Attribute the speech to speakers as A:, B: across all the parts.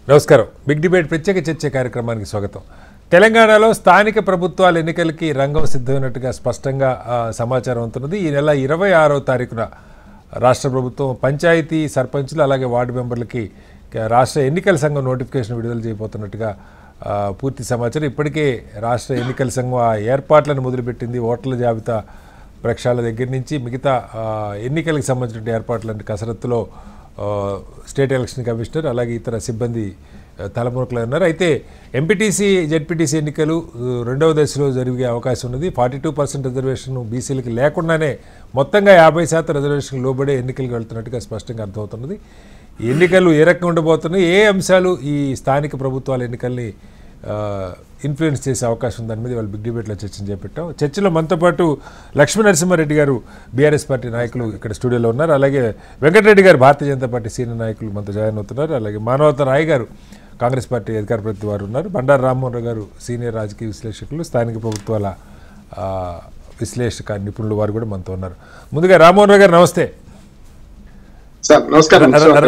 A: నమస్కారం. Big debate ప్రత్యేక చర్చ కార్యక్రమానికి స్వాగతం. తెలంగాణలో స్థానిక ప్రభుత్వాల ఎన్నికలకి రంగం సిద్ధమైనట్టుగా స్పష్టంగా సమాచారం అవుతున్నది. ఈ నెల 26వ తారీఖున రాష్ట్ర ప్రభుత్వం పంచాయతీ సర్పంచులు అలాగే వార్డు మెంబర్లకి రాష్ట్ర ఎన్నికల సంఘం నోటిఫికేషన్ విడుదల చేయబోతున్నట్టుగా పూర్తి సమాచారం. ఇప్పటికే రాష్ట్ర ఎన్నికల సంఘం ఆ ఏర్పాట్లను మొదలుపెట్టింది. ఓటర్ల జాబితా ప్రక్షాళన దగ్గర నుంచి మిగతా ఎన్నికలకు సంబంధించిన ఏర్పాట్లంటే కసరత్తులో స్టేట్ ఎలక్షన్ కమిషనర్ అలాగే ఇతర సిబ్బంది తలమునకలు ఉన్నారు. అయితే ఎంపీటీసీ జెడ్పీటీసీ ఎన్నికలు రెండవ దశలో జరిగే అవకాశం ఉన్నది. 42% రిజర్వేషన్ బీసీలకి లేకుండానే మొత్తంగా 50% రిజర్వేషన్ లోబడే ఎన్నికలకు వెళ్తున్నట్టుగా స్పష్టంగా అర్థమవుతున్నది. ఈ ఎన్నికలు ఏ రకంగా ఉండబోతున్నాయి, ఏ అంశాలు ఈ స్థానిక ప్రభుత్వాల ఎన్నికల్ని ఇన్ఫ్లుయెన్స్ చేసే అవకాశం దాని మీద వాళ్ళు బిగ్ డిబేట్లో చర్చను చేపట్టాం. చర్చలో మనతో పాటు లక్ష్మీ నరసింహారెడ్డి గారు బీఆర్ఎస్ పార్టీ నాయకులు ఇక్కడ స్టూడియోలో ఉన్నారు. అలాగే వెంకటరెడ్డి గారు భారతీయ జనతా పార్టీ సీనియర్ నాయకులు మనతో జాయిన్ అవుతున్నారు. అలాగే మానవత రాయ్ గారు కాంగ్రెస్ పార్టీ అధికార ప్రతినిధి వారు ఉన్నారు. బండారు రామ్మోహన్ రావు గారు సీనియర్ రాజకీయ విశ్లేషకులు, స్థానిక ప్రభుత్వాల విశ్లేషక నిపుణులు వారు కూడా మనతో ఉన్నారు. ముందుగా రామ్మోహన్ రావు గారు నమస్తే.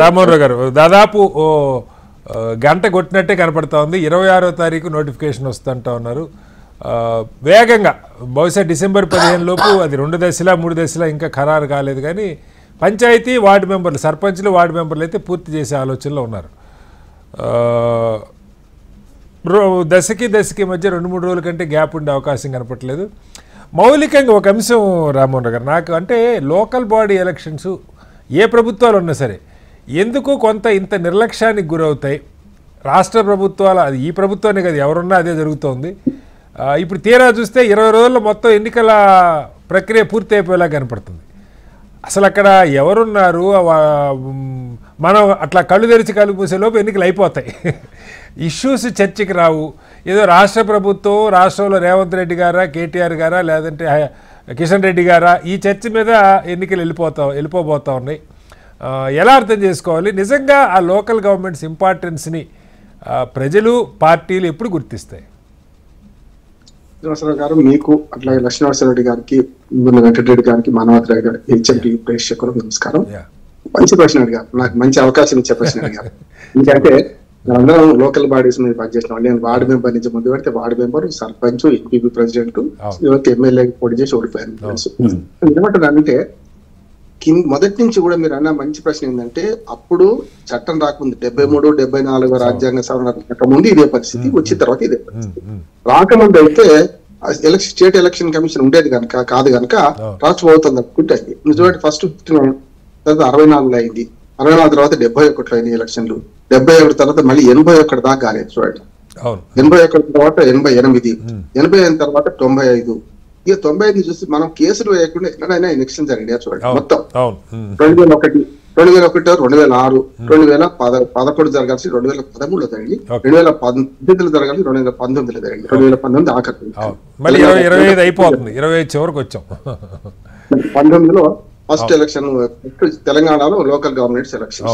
A: రామ్మోహన్ రావు గారు, దాదాపు గంట కొట్టినట్టే కనపడతా ఉంది. 26వ తారీఖు నోటిఫికేషన్ వస్తుంటా ఉన్నారు. వేగంగా బహుశా డిసెంబర్ 15 లోపు అది 2 దశలా 3 దశలా ఇంకా ఖరారు కాలేదు. కానీ పంచాయతీ వార్డు మెంబర్లు, సర్పంచ్లు వార్డు మెంబర్లు అయితే పూర్తి చేసే ఆలోచనలో ఉన్నారు. దశకి మధ్య 2-3 రోజుల కంటే గ్యాప్ ఉండే అవకాశం కనపట్లేదు. మౌలికంగా ఒక అంశం రామ్మోహన్ గారు, నాకు అంటే లోకల్ బాడీ ఎలక్షన్స్ ఏ ప్రభుత్వాలు ఉన్నా సరే ఎందుకు కొంత ఇంత నిర్లక్ష్యానికి గురవుతాయి. రాష్ట్ర ప్రభుత్వాల, అది ఈ ప్రభుత్వాన్ని కదా, ఎవరున్నా అదే జరుగుతోంది. ఇప్పుడు తీరా చూస్తే 20 రోజుల్లో మొత్తం ఎన్నికల ప్రక్రియ పూర్తి అయిపోయేలా కనపడుతుంది. అసలు అక్కడ ఎవరున్నారు, మనం అట్లా కళ్ళు తెరిచి కళ్ళు పూసేలోపు ఎన్నికలు అయిపోతాయి. ఇష్యూస్ చర్చకి రావు. ఏదో రాష్ట్ర ప్రభుత్వం, రాష్ట్రంలో రేవంత్ రెడ్డి గారా, కేటీఆర్ గారా, లేదంటే కిషన్ రెడ్డి గారా, ఈ చర్చ మీద ఎన్నికలు వెళ్ళిపోబోతా ఉన్నాయి. ఎలా అర్థం చేసుకోవాలి? నిజంగా ఆ లోకల్ గవర్నమెంట్స్ ఇంపార్టెన్స్ని ప్రజలు, పార్టీలు ఎప్పుడు గుర్తిస్తాయి?
B: శ్రీనివాసరావు గారు, మీకు అట్లాగే లక్ష్మీనరసింహారెడ్డి గారికి, వెంకటరెడ్డి గారికి, మానవతరాయ్ గారు, హెచ్ఎంటీ ప్రేక్షకులకు నమస్కారం. మంచి ప్రశ్న అడిగారు, నాకు మంచి అవకాశం ఇచ్చే ప్రశ్న అడిగారు. ఎందుకంటే అందరం లోకల్ బాడీస్ మీద పనిచేసిన నేను వార్డు మెంబర్ నుంచి ముందు పెడితే ward member, sarpanch, MPP president, MLA పోటీ చేసి ఓడిపోయాను. ఏమంటారంటే మొదటి నుంచి కూడా మీరు అన్న మంచి ప్రశ్న ఏంటంటే, అప్పుడు చట్టం రాకముందు 73, 74 రాజ్యాంగ సవరణ రాకముందు ఇదే పరిస్థితి, వచ్చిన తర్వాత ఇదే పరిస్థితి. రాకముందు అయితే స్టేట్ ఎలక్షన్ కమిషన్ ఉండేది కనుక కాదు కనుక రాష్ట్ర ప్రభుత్వం తప్పుకుంటే చూడండి, ఫస్ట్ 64 అయింది, 64 తర్వాత 71 అయింది ఎలక్షన్లు, 71 తర్వాత మళ్ళీ 81 దాకా కాలేదు చూడండి, 81 తర్వాత 88, 80 తర్వాత 95, ఇక 95 చూసి మనం కేసులు వేయకుండా ఎక్కడైనా ఎలక్షన్ జరిగినాయి చూడండి. మొత్తం 2001, 2006, 2011 జరగాల్సి 2013లో జరిగింది, 2018లో జరగాలి, 2019లో జరిగింది, 2019 ఆఖరి 19లో ఫస్ట్ ఎలక్షన్ తెలంగాణలో లోకల్ గవర్నమెంట్స్ ఎలక్షన్.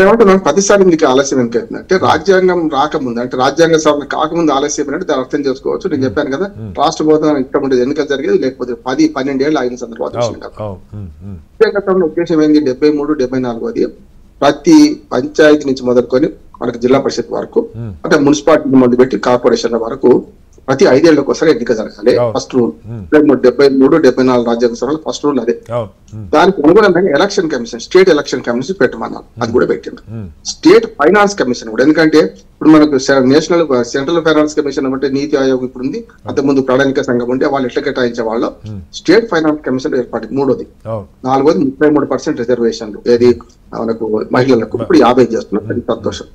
B: ఏమంటున్నాం, ప్రతిసారి మీకు ఆలస్యం ఎందుకైతుంది అంటే రాజ్యాంగం రాకముందు, అంటే రాజ్యాంగ సవరణ కాకముందు ఆలస్యం అంటే దాన్ని అర్థం చేసుకోవచ్చు. నేను చెప్పాను కదా, రాష్ట్ర ప్రభుత్వం ఇక్కడ ఉండేది ఎన్నికలు జరిగేది, లేకపోతే 10-12 ఏళ్ళు ఆగిన సందర్భాలు ఉద్దేశం ఏంది, 73, 74 ప్రతి పంచాయతీ నుంచి మొదలుకొని మనకు జిల్లా పరిషత్ వరకు, అంటే మున్సిపాలిటీ మొదలుపెట్టి కార్పొరేషన్ల వరకు ప్రతి 5 ఏళ్లకు ఒకసారి ఎన్నిక జరగాలి. ఫస్ట్ రూల్ 73, 74 రాజ్యాంగ సభలో ఫస్ట్ రూల్ అదే. దానికి అనుగుణంగా election commission, state election commission పెట్టమన్నారు, అది కూడా పెట్టింది. స్టేట్ ఫైనాన్స్ కమిషన్ కూడా, ఎందుకంటే ఇప్పుడు మనకు నేషనల్ సెంట్రల్ ఫైనాన్స్ కమిషన్ అంటే నీతి ఆయోగ్ ఇప్పుడు ఉంది, అంతకుముందు ప్రణాళిక సంఘం ఉంటే వాళ్ళు ఎట్లా కేటాయించే వాళ్ళు, స్టేట్ ఫైనాన్స్ కమిషన్ ఏర్పాటు. 3వది, 4వది 33% రిజర్వేషన్లు ఏది మనకు మహిళలకు, ఇప్పుడు 50 చేస్తున్నారు, అది సంతోషం.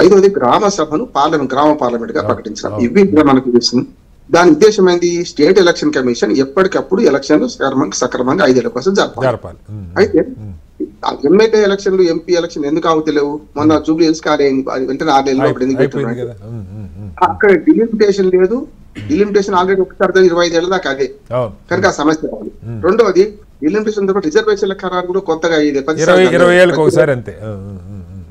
B: 5వది గ్రామ సభను గ్రామ పార్లమెంట్ గా ప్రకటించడం. ఇవి మనకు తెలుస్తుంది. దాని ఉద్దేశం ఏంది, స్టేట్ ఎలక్షన్ కమిషన్ ఎప్పటికప్పుడు ఎలక్షన్లు సక్రమంగా 5 ఏళ్ల కోసం జరపాలి. అయితే ఎమ్మెల్యే ఎలక్షన్లు, ఎంపీ ఎలక్షన్ ఎందుకు అవుతలేవు? మొన్న జూబ్లీ హిల్స్ వెంటనే 6 ఏళ్ళు అక్కడ డిలిమిటేషన్ లేదు. డిలిమిటేషన్ ఆల్రెడీ ఒకసారి 25 ఏళ్ళ దాకా అదే కనుక ఆ సమస్య రావాలి. 2వది డిలిమిటేషన్ రిజర్వేషన్ల ఖరారు కూడా కొత్తగా
A: 20 ఏళ్ళకి ఒకసారి అంతే.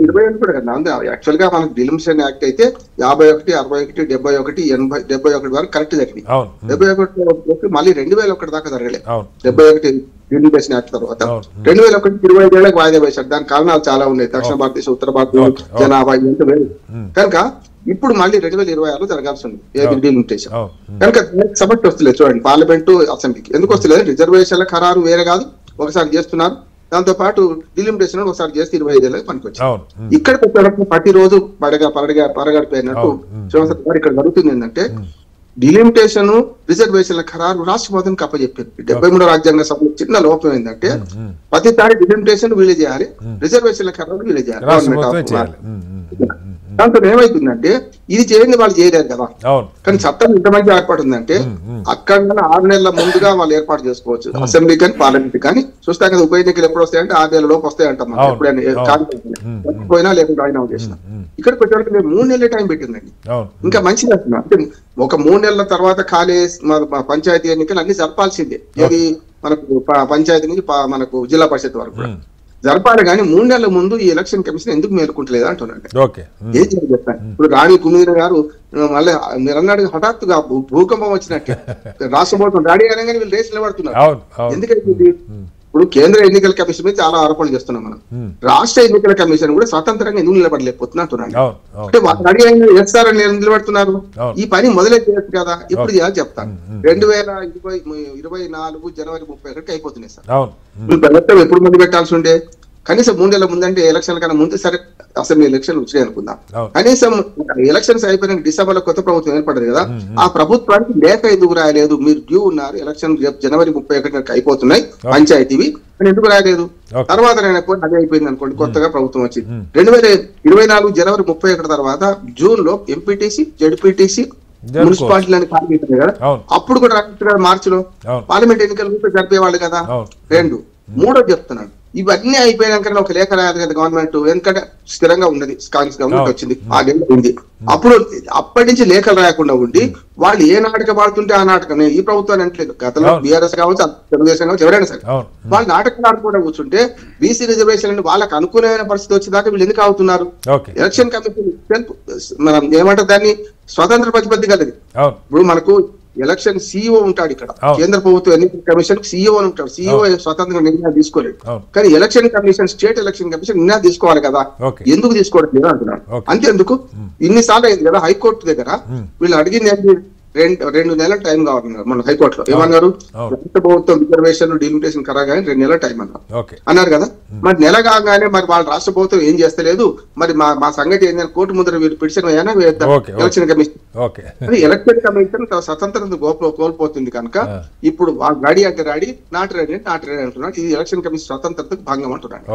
B: 20 కూడా కదా, యాక్చువల్ గా మనకు డిలిమిటేషన్ యాక్ట్ అయితే 51, 61, 71, 80, 71 వరకు కరెక్ట్ జరిగింది. 71 మళ్ళీ 2001 దాకా జరగలేదు. 71 లిమిటేషన్ యాక్ట్ తర్వాత
A: అవును.
B: 2001 25 ఏళ్ళకి వాయిదా వేశారు. దాని కారణాలు చాలా ఉన్నాయి. దక్షిణ భారతదేశం, ఉత్తర భారతదేశం జనాభా ఇంత వేరు కనుక ఇప్పుడు మళ్ళీ 2026లో జరగాల్సి ఉంది ఏది డిలిమిటేషన్. కనుక సమస్య వస్తలేదు చూడండి పార్లమెంటు అసెంబ్లీకి ఎందుకు వస్తలేదు? రిజర్వేషన్ల ఖరారు వేరే కాదు, ఒకసారి చేస్తున్నారు. దాంతో పాటు డిలిమిటేషన్ ఒకసారి చేస్తే 25 ఏళ్ళకి పనికొచ్చింది. ఇక్కడికి వచ్చేటప్పుడు ప్రతిరోజు పరగడిపోయినట్టు శివశంకర్ గారు ఇక్కడ జరుగుతుంది ఏంటంటే డిలిమిటేషన్ రిజర్వేషన్ల ఖరారు రాష్ట్రపతికి అప్పచెప్పారు. 73వ రాజ్యాంగ సభలో చిన్న లోపం ఏంటంటే ప్రతిసారి డిలిమిటేషన్ వీళ్ళే చేయాలి, రిజర్వేషన్ల ఖరారు వీళ్ళే చేయాలి. దాంతో ఏమైతుందంటే ఇది చేయండి వాళ్ళు చేయలేరు కదా. కానీ చట్టం ఇంతమంది ఏర్పాటు ఉందంటే అక్కడ 6 నెలల ముందుగా వాళ్ళు ఏర్పాటు చేసుకోవచ్చు అసెంబ్లీ కానీ పార్లమెంట్ కానీ. చూస్తాం కదా ఉప ఎన్నికలు ఎప్పుడు వస్తాయంటే 6 నెలల లోపు వస్తాయంటాం ఎప్పుడైనా పోయినా లేకుండా ఆయన చేసిన. ఇక్కడికి వచ్చేవాళ్ళకి మేము 3 నెలల టైం పెట్టిందండి. ఇంకా మంచిది అంటున్నా అంటే ఒక 3 నెలల తర్వాత ఖాళీ పంచాయతీ ఎన్నికలు అన్ని జరపాల్సిందే. ఏది మనకు పంచాయతీ నుంచి మనకు జిల్లా పరిషత్ వరకు కూడా జరపాలి. కానీ 3 నెలల ముందు ఈ ఎలక్షన్ కమిషన్ ఎందుకు మేలుకుంటలేదు అంటున్నాడు. ఏం చెప్తాను ఇప్పుడు రాణి కుమీర గారు మళ్ళీ మీరు అన్నాడు హఠాత్తుగా భూకంపం వచ్చినట్టే రాష్ట్ర ప్రభుత్వం రెడీ అనగానే వీళ్ళు రేసు నిలబడుతున్నారు. ఎందుకంటే ఇప్పుడు కేంద్ర ఎన్నికల కమిషన్ మీద చాలా ఆరోపణలు చేస్తున్నాం మనం. రాష్ట్ర ఎన్నికల కమిషన్ కూడా స్వతంత్రంగా ఎందుకు నిలబడలేకపోతున్నా అంటున్నాడు. అంటే వాళ్ళు రెడీ అయిన చేస్తారని నిలబడుతున్నారు. ఈ పని మొదలై చేయొచ్చు కదా, ఇప్పుడు చేయాలి చెప్తాను. 2024 జనవరి 31 అయిపోతున్నాయి సార్. ప్రభుత్వం ఎప్పుడు ముందు పెట్టాల్సి ఉండే? కనీసం 3 నెలల ముందంటే ఎలక్షన్ కన్నా ముందు సరే అసెంబ్లీ ఎలక్షన్లు వచ్చినాయి అనుకుందాం. కనీసం ఎలక్షన్స్ అయిపోయిన డిసెంబర్ లో కొత్త ప్రభుత్వం ఏర్పడదు కదా, ఆ ప్రభుత్వానికి లేఖ ఎందుకు రాయలేదు? మీరు డ్యూ ఉన్నారు, ఎలక్షన్ జనవరి 31 అయిపోతున్నాయి పంచాయతీవి అని ఎందుకు రాయలేదు? తర్వాత నేను అదే అయిపోయింది అనుకోండి, కొత్తగా ప్రభుత్వం వచ్చింది. 2024 జనవరి 31 తర్వాత జూన్ లో ఎంపీటీసీ జడ్పీటీసీ మున్సిపాలిటీలని పాల్గొంటుంది కదా, అప్పుడు కూడా మార్చిలో పార్లమెంట్ ఎన్నికలు జరిపేవాళ్ళు కదా. 2 3 చెప్తున్నాను ఇవన్నీ అయిపోయినాక ఒక లేఖ రాయాలి కదా గవర్నమెంట్. ఎందుకంటే స్థిరంగా ఉన్నది కాంగ్రెస్ గవర్నమెంట్ వచ్చింది, 6 ఏళ్ళు ఉంది. అప్పుడు అప్పటి నుంచి లేఖలు రాయకుండా ఉండి వాళ్ళు ఏ నాటకం ఆడుతుంటే ఆ నాటకం. ఈ ప్రభుత్వాన్ని అంటలేదు, గతంలో బీఆర్ఎస్ కావచ్చు తెలుగుదేశం కావచ్చు ఎవరైనా సరే వాళ్ళు నాటకాలు ఆడుకోవడం కూర్చుంటే బీసీ రిజర్వేషన్ వాళ్ళకి అనుకూలమైన పరిస్థితి వచ్చేదాకా వీళ్ళు ఎందుకు అవుతున్నారు? ఎలక్షన్ కమిషన్ మనం ఏమంటారు దాన్ని స్వతంత్ర ప్రతిపత్తి కలది. ఇప్పుడు మనకు ఎలక్షన్ సిఇఓ ఉంటాడు ఇక్కడ, కేంద్ర ప్రభుత్వ ఎన్నికల కమిషన్ సిఇఓ అని ఉంటాడు. సిఇఓ స్వతంత్ర నిర్ణయాలు తీసుకోలేదు, కానీ election commission state election commission నిర్ణయాలు తీసుకోవాలి కదా. ఎందుకు తీసుకోవడం లేదా అంటున్నాను. అంతేందుకు ఇన్నిసార్లు అయింది కదా హైకోర్టు దగ్గర వీళ్ళు అడిగింది 2 నెలల టైం కావాలన్నారు మన హైకోర్టులో. ఏమన్నారు? రాష్ట్ర ప్రభుత్వం రిజర్వేషన్ డిలిమిటేషన్ కరాగానే 2 నెలల టైం అన్నారు కదా. మరి నెల కాగానే మరి వాళ్ళ రాష్ట్ర ప్రభుత్వం ఏం చేస్తలేదు. మరి మా సంగతి ఏంటంటే కోర్టు ముందర వీరు పిటిషన్ అయ్యానా ఎలక్షన్ కమిషన్. ఎలక్షన్ కమిషన్ స్వతంత్రత కోల్పోతుంది కనుక ఇప్పుడు రెడీ అంటే రెడీ, నాట్ రెడీ అంటే నాట్ రెడీ అంటున్నాడు. ఇది ఎలక్షన్ కమిషన్ స్వతంత్రతకు భంగం అంటున్నాడు.